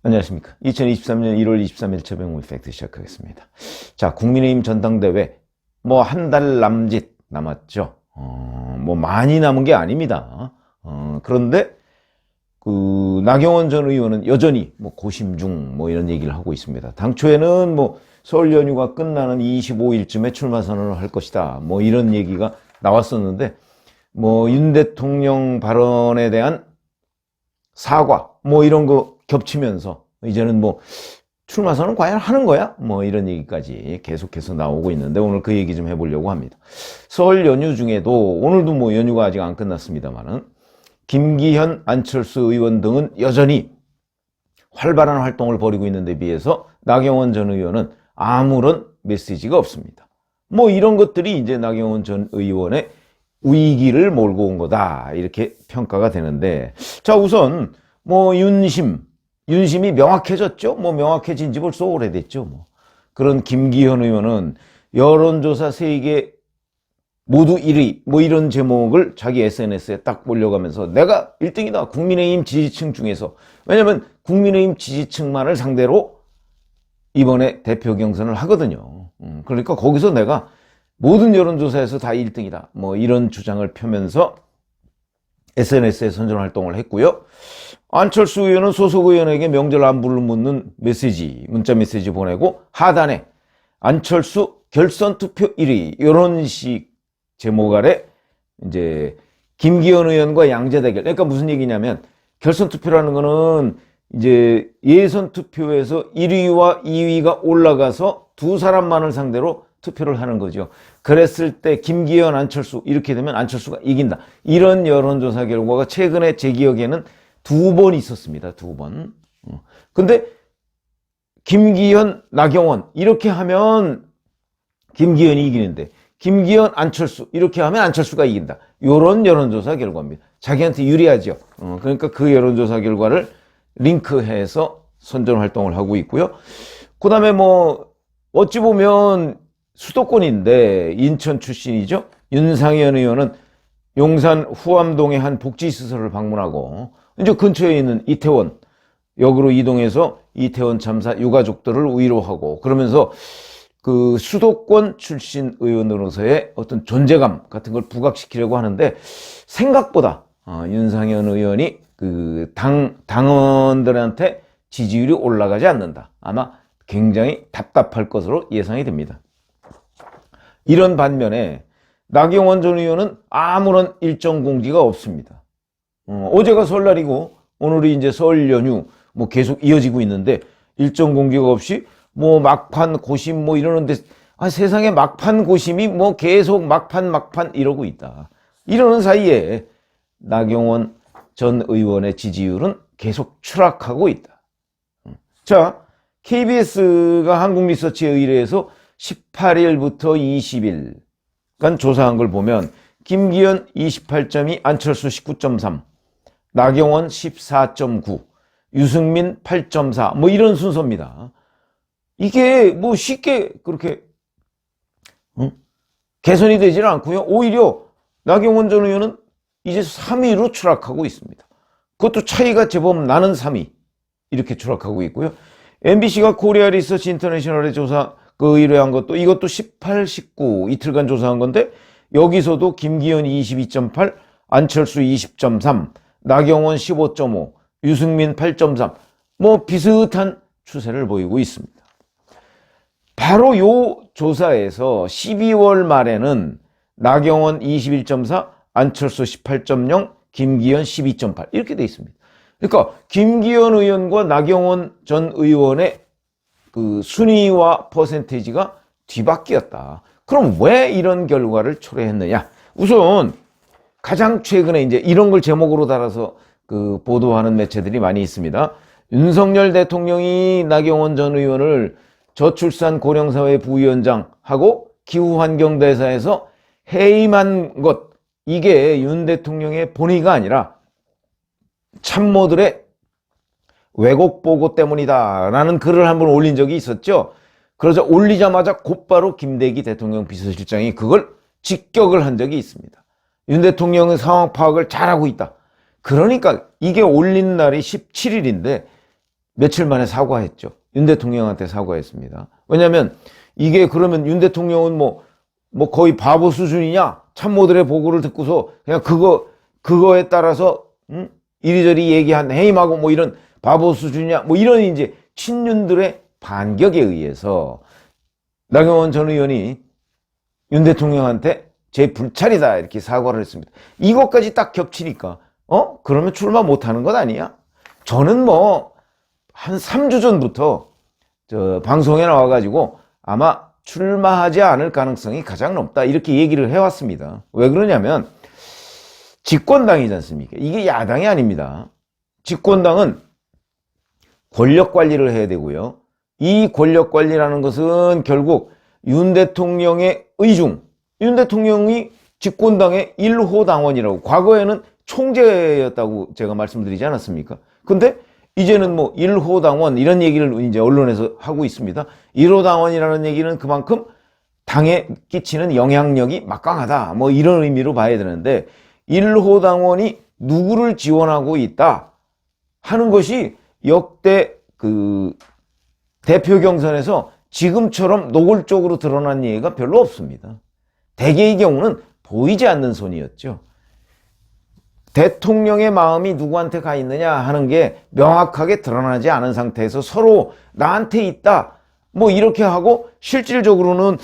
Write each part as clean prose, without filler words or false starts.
안녕하십니까. 2023년 1월 23일 최병우 팩트 시작하겠습니다. 자, 국민의힘 전당대회 뭐 한 달 남짓 남았죠. 뭐 많이 남은 게 아닙니다. 그런데 그 나경원 전 의원은 여전히 뭐 고심 중 뭐 이런 얘기를 하고 있습니다. 당초에는 뭐 설 연휴가 끝나는 25일쯤에 출마 선언을 할 것이다. 뭐 이런 얘기가 나왔었는데 뭐 윤 대통령 발언에 대한 사과 뭐 이런 거 겹치면서 이제는 뭐 출마 선언 과연 하는 거야? 뭐 이런 얘기까지 계속해서 나오고 있는데 오늘 그 얘기 좀 해보려고 합니다. 설 연휴 중에도 오늘도 뭐 연휴가 아직 안 끝났습니다만은 김기현, 안철수 의원 등은 여전히 활발한 활동을 벌이고 있는데 비해서 나경원 전 의원은 아무런 메시지가 없습니다. 뭐 이런 것들이 이제 나경원 전 의원의 위기를 몰고 온 거다 이렇게 평가가 되는데, 자 우선 뭐 윤심이 명확해졌죠. 뭐 명확해진 지 벌써 오래됐죠. 뭐 그런 김기현 의원은 여론조사 세계 모두 1위 뭐 이런 제목을 자기 SNS에 딱 올려가면서 내가 1등이다 국민의힘 지지층 중에서. 왜냐면 국민의힘 지지층만을 상대로 이번에 대표 경선을 하거든요. 그러니까 거기서 내가 모든 여론조사에서 다 1등이다 뭐 이런 주장을 펴면서 SNS에 선전 활동을 했고요. 안철수 의원은 소속 의원에게 명절 안부를 묻는 문자 메시지 보내고 하단에 안철수 결선 투표 1위 이런 식 제목 아래 이제 김기현 의원과 양자 대결. 그러니까 무슨 얘기냐면 결선 투표라는 거는 이제 예선 투표에서 1위와 2위가 올라가서 두 사람만을 상대로 투표를 하는 거죠. 그랬을 때 김기현, 안철수 이렇게 되면 안철수가 이긴다. 이런 여론조사 결과가 최근에 제 기억에는 2번 있었습니다. 2번. 근데 김기현, 나경원 이렇게 하면 김기현이 이기는데 김기현, 안철수 이렇게 하면 안철수가 이긴다. 이런 여론조사 결과입니다. 자기한테 유리하죠. 그러니까 그 여론조사 결과를 링크해서 선전 활동을 하고 있고요. 그 다음에 뭐 어찌 보면 수도권인데 인천 출신이죠. 윤상현 의원은 용산 후암동의 한 복지시설을 방문하고 이제 근처에 있는 이태원 역으로 이동해서 이태원 참사 유가족들을 위로하고 그러면서 그 수도권 출신 의원으로서의 어떤 존재감 같은 걸 부각시키려고 하는데 생각보다 윤상현 의원이 그 당원들한테 지지율이 올라가지 않는다. 아마 굉장히 답답할 것으로 예상이 됩니다. 이런 반면에 나경원 전 의원은 아무런 일정 공지가 없습니다. 어제가 설날이고 오늘이 이제 설 연휴 뭐 계속 이어지고 있는데 일정 공지가 없이 뭐 막판 고심 뭐 이러는데 세상에 막판 고심이 뭐 계속 막판 이러고 있다. 이러는 사이에 나경원 전 의원의 지지율은 계속 추락하고 있다. 자, KBS가 한국리서치에 의뢰해서 18일부터 20일간 조사한 걸 보면 김기현 28.2, 안철수 19.3, 나경원 14.9, 유승민 8.4 뭐 이런 순서입니다. 이게 뭐 쉽게 그렇게 개선이 되지는 않고요. 오히려 나경원 전 의원은 이제 3위로 추락하고 있습니다. 그것도 차이가 제법 나는 3위 이렇게 추락하고 있고요. MBC가 코리아 리서치 인터내셔널의 조사 그 의뢰한 것도 이것도 18, 19 이틀간 조사한 건데 여기서도 김기현이 22.8, 안철수 20.3, 나경원 15.5, 유승민 8.3 뭐 비슷한 추세를 보이고 있습니다. 바로 요 조사에서 12월 말에는 나경원 21.4, 안철수 18.0, 김기현 12.8 이렇게 돼 있습니다. 그러니까 김기현 의원과 나경원 전 의원의 그 순위와 퍼센테이지가 뒤바뀌었다. 그럼 왜 이런 결과를 초래했느냐? 우선 가장 최근에 이제 이런 걸 제목으로 달아서 그 보도하는 매체들이 많이 있습니다. 윤석열 대통령이 나경원 전 의원을 저출산 고령사회 부위원장하고 기후환경대사에서 해임한 것, 이게 윤 대통령의 본의가 아니라 참모들의 왜곡 보고 때문이다 라는 글을 한번 올린 적이 있었죠. 그러자 올리자마자 곧바로 김대기 대통령 비서실장이 그걸 직격을 한 적이 있습니다. 윤 대통령은 상황 파악을 잘하고 있다. 그러니까 이게 올린 날이 17일인데 며칠 만에 사과했죠. 윤 대통령한테 사과했습니다. 왜냐하면 이게 그러면 윤 대통령은 뭐 거의 바보 수준이냐? 참모들의 보고를 듣고서 그냥 그거에 따라서 이리저리 얘기한 해임하고 뭐 이런 바보 수준이냐? 뭐 이런 이제 친윤들의 반격에 의해서 나경원 전 의원이 윤 대통령한테 제 불찰이다 이렇게 사과를 했습니다. 이것까지 딱 겹치니까 그러면 출마 못하는 것 아니야? 저는 뭐 한 3주 전부터 저 방송에 나와가지고 아마 출마하지 않을 가능성이 가장 높다 이렇게 얘기를 해왔습니다. 왜 그러냐면 집권당이지 않습니까? 이게 야당이 아닙니다. 집권당은 권력 관리를 해야 되고요. 이 권력 관리라는 것은 결국 윤 대통령의 의중, 윤 대통령이 집권당의 1호 당원이라고 과거에는 총재였다고 제가 말씀드리지 않았습니까? 근데 이제는 뭐 1호 당원 이런 얘기를 이제 언론에서 하고 있습니다. 1호 당원이라는 얘기는 그만큼 당에 끼치는 영향력이 막강하다. 뭐 이런 의미로 봐야 되는데 1호 당원이 누구를 지원하고 있다 하는 것이 역대 그 대표 경선에서 지금처럼 노골적으로 드러난 예가 별로 없습니다. 대개의 경우는 보이지 않는 손이었죠. 대통령의 마음이 누구한테 가 있느냐 하는 게 명확하게 드러나지 않은 상태에서 서로 나한테 있다 뭐 이렇게 하고 실질적으로는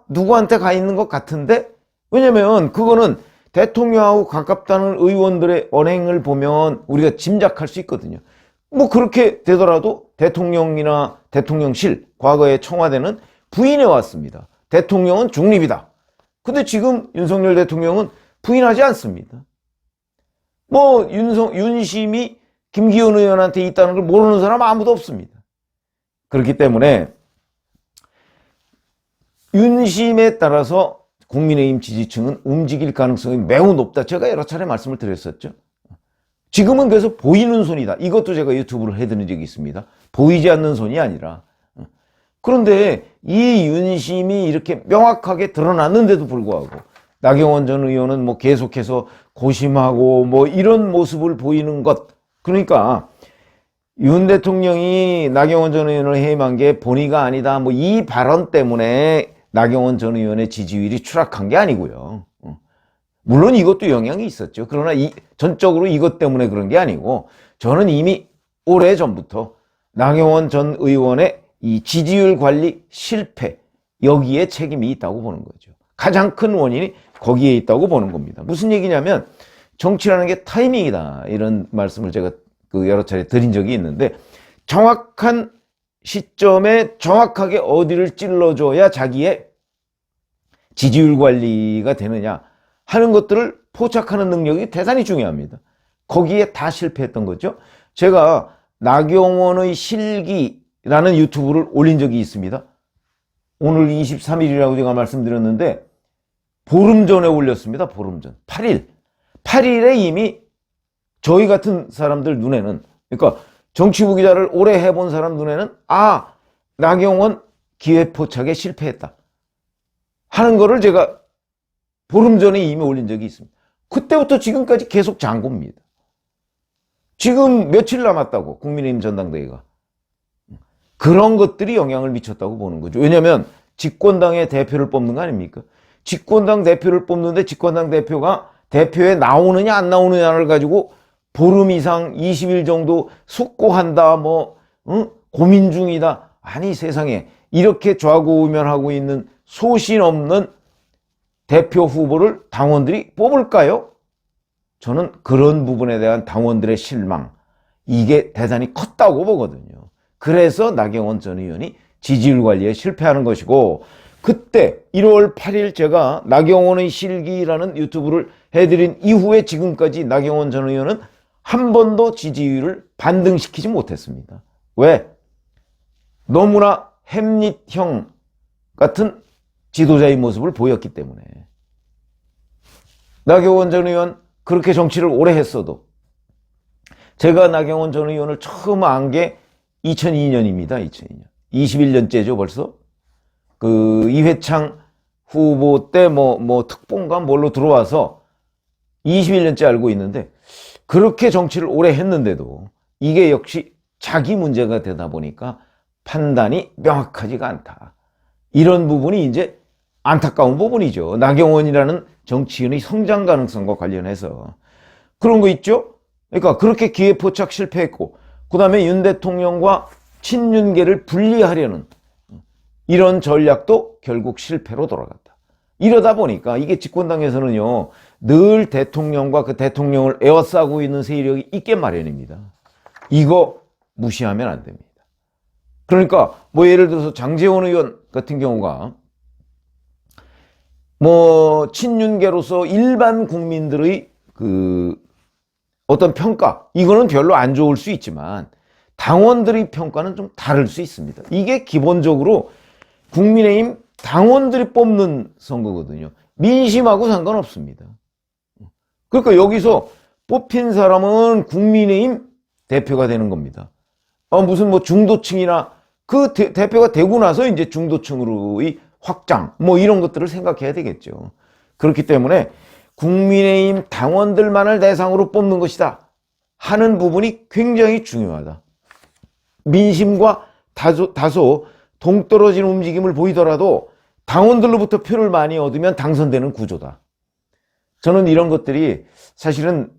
누구한테 가 있는 것 같은데, 왜냐면 그거는 대통령하고 가깝다는 의원들의 언행을 보면 우리가 짐작할 수 있거든요. 뭐 그렇게 되더라도 대통령이나 대통령실, 과거의 청와대는 부인해 왔습니다. 대통령은 중립이다. 근데 지금 윤석열 대통령은 부인하지 않습니다. 뭐 윤심이 김기현 의원한테 있다는 걸 모르는 사람 아무도 없습니다. 그렇기 때문에 윤심에 따라서 국민의힘 지지층은 움직일 가능성이 매우 높다. 제가 여러 차례 말씀을 드렸었죠. 지금은 그래서 보이는 손이다. 이것도 제가 유튜브를 해드린 적이 있습니다. 보이지 않는 손이 아니라. 그런데 이 윤심이 이렇게 명확하게 드러났는데도 불구하고 나경원 전 의원은 뭐 계속해서 고심하고 뭐 이런 모습을 보이는 것. 그러니까 윤 대통령이 나경원 전 의원을 해임한 게 본의가 아니다. 뭐 이 발언 때문에 나경원 전 의원의 지지율이 추락한 게 아니고요. 물론 이것도 영향이 있었죠. 그러나 전적으로 이것 때문에 그런 게 아니고 저는 이미 오래전부터 나경원 전 의원의 이 지지율 관리 실패, 여기에 책임이 있다고 보는 거죠. 가장 큰 원인이 거기에 있다고 보는 겁니다. 무슨 얘기냐면 정치라는 게 타이밍이다. 이런 말씀을 제가 여러 차례 드린 적이 있는데 정확한 시점에 정확하게 어디를 찔러줘야 자기의 지지율 관리가 되느냐 하는 것들을 포착하는 능력이 대단히 중요합니다. 거기에 다 실패했던 거죠. 제가 나경원의 실기라는 유튜브를 올린 적이 있습니다. 오늘 23일이라고 제가 말씀드렸는데 보름 전에 올렸습니다. 보름 전. 8일에 이미 저희 같은 사람들 눈에는, 그러니까 정치부 기자를 오래 해본 사람 눈에는 나경원 기회 포착에 실패했다 하는 거를 제가 보름 전에 이미 올린 적이 있습니다. 그때부터 지금까지 계속 장고입니다. 지금 며칠 남았다고 국민의힘 전당대회가. 그런 것들이 영향을 미쳤다고 보는 거죠. 왜냐하면 집권당의 대표를 뽑는 거 아닙니까? 집권당 대표를 뽑는데 집권당 대표가 대표에 나오느냐 안 나오느냐를 가지고 보름 이상 20일 정도 숙고한다 고민 중이다. 아니 세상에 이렇게 좌고우면하고 있는 소신 없는 대표 후보를 당원들이 뽑을까요? 저는 그런 부분에 대한 당원들의 실망, 이게 대단히 컸다고 보거든요. 그래서 나경원 전 의원이 지지율 관리에 실패하는 것이고, 그때 1월 8일 제가 나경원의 실기라는 유튜브를 해드린 이후에 지금까지 나경원 전 의원은 한 번도 지지율을 반등시키지 못했습니다. 왜? 너무나 햄릿형 같은 지도자의 모습을 보였기 때문에. 나경원 전 의원 그렇게 정치를 오래 했어도 제가 나경원 전 의원을 처음 안 게 2002년입니다. 2002년. 21년째죠 벌써. 그 이회창 후보 때 특보인가 뭘로 들어와서 21년째 알고 있는데, 그렇게 정치를 오래 했는데도 이게 역시 자기 문제가 되다 보니까 판단이 명확하지가 않다. 이런 부분이 이제 안타까운 부분이죠. 나경원이라는 정치인의 성장 가능성과 관련해서. 그런 거 있죠? 그러니까 그렇게 기회 포착 실패했고, 그 다음에 윤 대통령과 친윤계를 분리하려는 이런 전략도 결국 실패로 돌아갔다. 이러다 보니까 이게 집권당에서는요, 늘 대통령과 그 대통령을 에워싸고 있는 세력이 있게 마련입니다. 이거 무시하면 안 됩니다. 그러니까 뭐 예를 들어서 장제원 의원 같은 경우가 뭐 친윤계로서 일반 국민들의 그 어떤 평가, 이거는 별로 안 좋을 수 있지만 당원들의 평가는 좀 다를 수 있습니다. 이게 기본적으로 국민의힘 당원들이 뽑는 선거거든요. 민심하고 상관없습니다. 그러니까 여기서 뽑힌 사람은 국민의힘 대표가 되는 겁니다. 무슨 뭐 중도층이나 그 대표가 되고 나서 이제 중도층으로의 확장, 뭐 이런 것들을 생각해야 되겠죠. 그렇기 때문에 국민의힘 당원들만을 대상으로 뽑는 것이다 하는 부분이 굉장히 중요하다. 민심과 다소 동떨어진 움직임을 보이더라도 당원들로부터 표를 많이 얻으면 당선되는 구조다. 저는 이런 것들이 사실은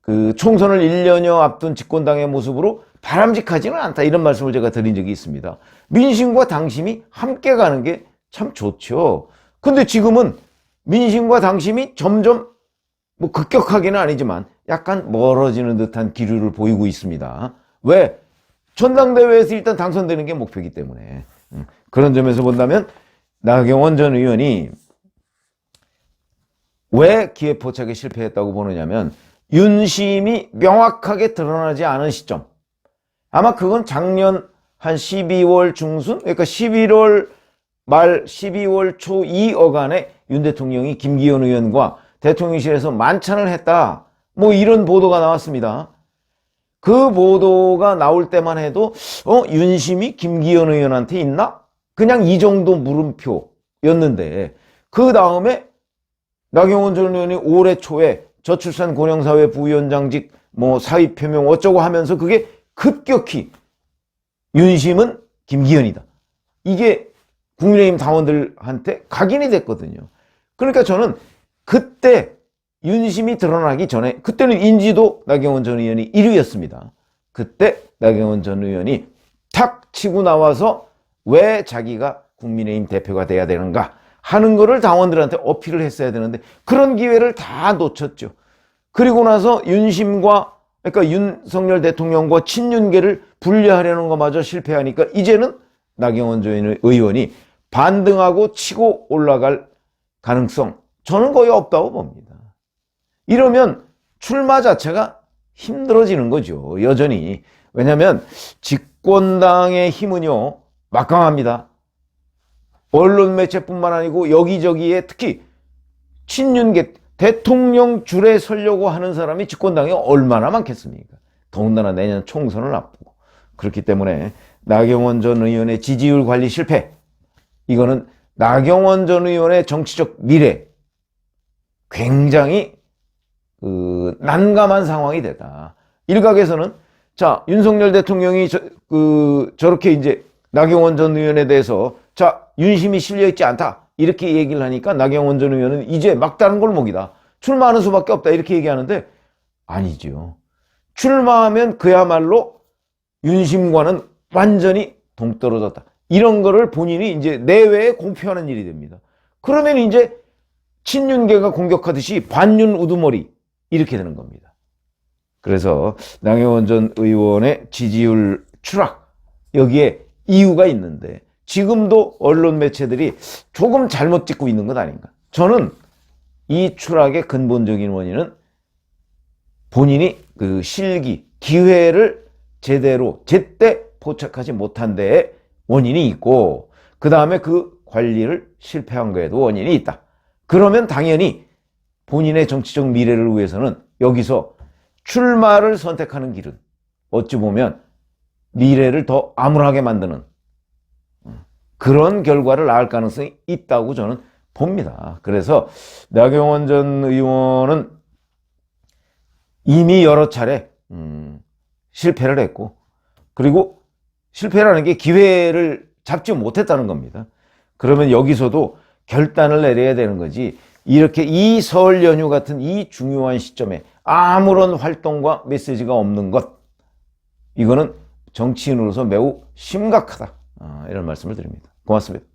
그 총선을 1년여 앞둔 집권당의 모습으로 바람직하지는 않다, 이런 말씀을 제가 드린 적이 있습니다. 민심과 당심이 함께 가는 게 참 좋죠. 근데 지금은 민심과 당심이 점점 뭐 급격하게는 아니지만 약간 멀어지는 듯한 기류를 보이고 있습니다. 왜? 전당대회에서 일단 당선되는 게 목표이기 때문에. 그런 점에서 본다면 나경원 전 의원이 왜 기회 포착에 실패했다고 보느냐면 윤심이 명확하게 드러나지 않은 시점, 아마 그건 작년 한 12월 중순, 그러니까 11월 말 12월 초 이 어간에 윤 대통령이 김기현 의원과 대통령실에서 만찬을 했다, 뭐 이런 보도가 나왔습니다. 그 보도가 나올 때만 해도 윤심이 김기현 의원한테 있나? 그냥 이 정도 물음표였는데, 그 다음에 나경원 전 의원이 올해 초에 저출산 고령사회 부위원장직 뭐 사의 표명 어쩌고 하면서 그게 급격히 윤심은 김기현이다, 이게 국민의힘 당원들한테 각인이 됐거든요. 그러니까 저는 그때 윤심이 드러나기 전에, 그때는 인지도 나경원 전 의원이 1위였습니다. 그때 나경원 전 의원이 탁 치고 나와서 왜 자기가 국민의힘 대표가 돼야 되는가 하는 거를 당원들한테 어필을 했어야 되는데 그런 기회를 다 놓쳤죠. 그리고 나서 윤심과, 그러니까 윤석열 대통령과 친윤계를 분리하려는 것마저 실패하니까 이제는 나경원 전 의원이 반등하고 치고 올라갈 가능성, 저는 거의 없다고 봅니다. 이러면 출마 자체가 힘들어지는 거죠, 여전히. 왜냐하면 집권당의 힘은요 막강합니다. 언론 매체뿐만 아니고 여기저기에 특히 친윤계, 대통령 줄에 서려고 하는 사람이 집권당에 얼마나 많겠습니까? 더군다나 내년 총선을 앞두고. 그렇기 때문에 나경원 전 의원의 지지율 관리 실패, 이거는 나경원 전 의원의 정치적 미래 굉장히 난감한 상황이 되다. 일각에서는 자, 윤석열 대통령이 저렇게 이제 나경원 전 의원에 대해서 자, 윤심이 실려있지 않다 이렇게 얘기를 하니까 나경원 전 의원은 이제 막다른 골목이다, 출마하는 수밖에 없다, 이렇게 얘기하는데 아니죠. 출마하면 그야말로 윤심과는 완전히 동떨어졌다, 이런 거를 본인이 이제 내외에 공표하는 일이 됩니다. 그러면 이제 친윤계가 공격하듯이 반윤 우두머리 이렇게 되는 겁니다. 그래서 나경원 전 의원의 지지율 추락, 여기에 이유가 있는데 지금도 언론 매체들이 조금 잘못 찍고 있는 것 아닌가. 저는 이 추락의 근본적인 원인은 본인이 그 실기, 기회를 제때 포착하지 못한 데에 원인이 있고, 그 다음에 그 관리를 실패한 거에도 원인이 있다. 그러면 당연히 본인의 정치적 미래를 위해서는 여기서 출마를 선택하는 길은 어찌 보면 미래를 더 암울하게 만드는 그런 결과를 낳을 가능성이 있다고 저는 봅니다. 그래서 나경원 전 의원은 이미 여러 차례 실패를 했고, 그리고 실패라는 게 기회를 잡지 못했다는 겁니다. 그러면 여기서도 결단을 내려야 되는 거지, 이렇게 이 설 연휴 같은 이 중요한 시점에 아무런 활동과 메시지가 없는 것, 이거는 정치인으로서 매우 심각하다, 이런 말씀을 드립니다. 고맙습니다.